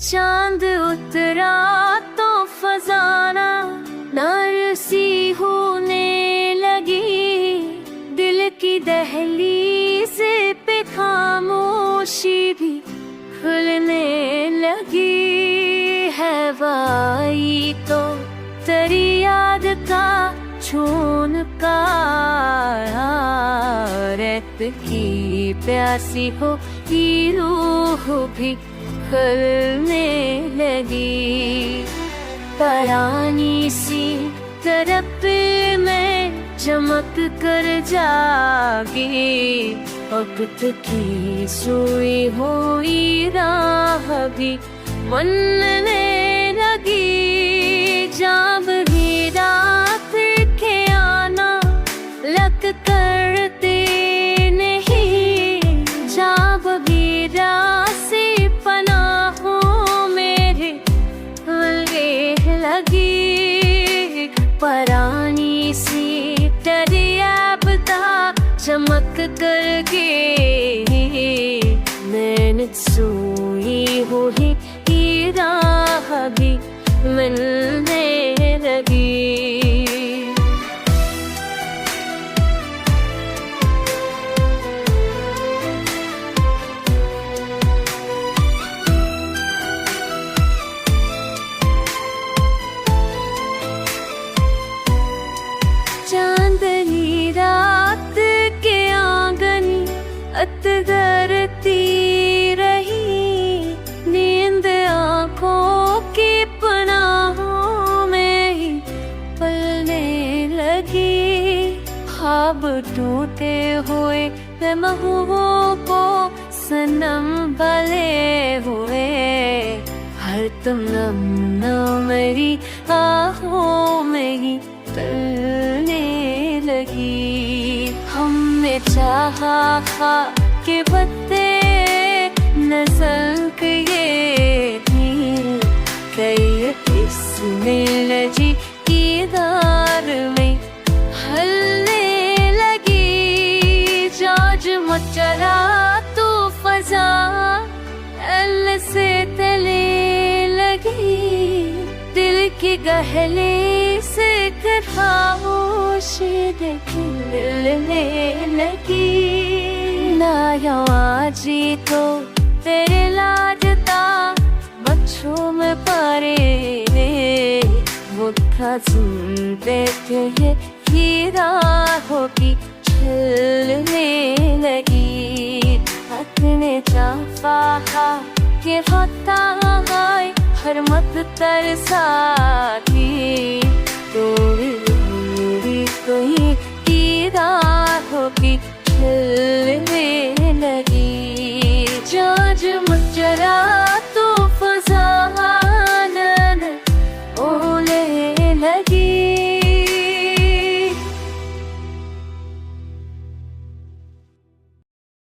चांद उतरा तो फजाना नरसी होने लगी, दिल की दहलीज पे खामोशी भी खुलने लगी है। वाई तो तेरी याद का छून का रेत की प्यासी हो की रूह भी खुलने लगी। परानी सी तरफ में चमक कर जागी, वक्त की सोई हुई राह भी मनने लगी। जब भी रात के आना लग करते नहीं, जब भी रासी पनाहों मेरे उलगे लगी। परानी सी दरिया बता चमक करके मैंने सोई हुई राह भी मिलने लगी। चांदनी रात के आंगन अतगरती रही, नींद आँखों की पनाहों में ही पलने लगी। ख्वाब टूटे हुए महबूबों को सनम भले हुए, हर तुम नम मेरी आँखों में ही तलने लगी। हमने चाहा कि बत्ते नज़र ये नील कई इसमें लजी दीदार में हलने लगी। जाज मचला तो फजा अल से तले लगी, दिल की गहले से खामोशी खिलने लगी। नायाजी तो तेरे लाजता बच्चों में पारे वो था सुनते थे हीरा होगी छलने लगी। अपने चाफा के होता है हर मत तरसाती,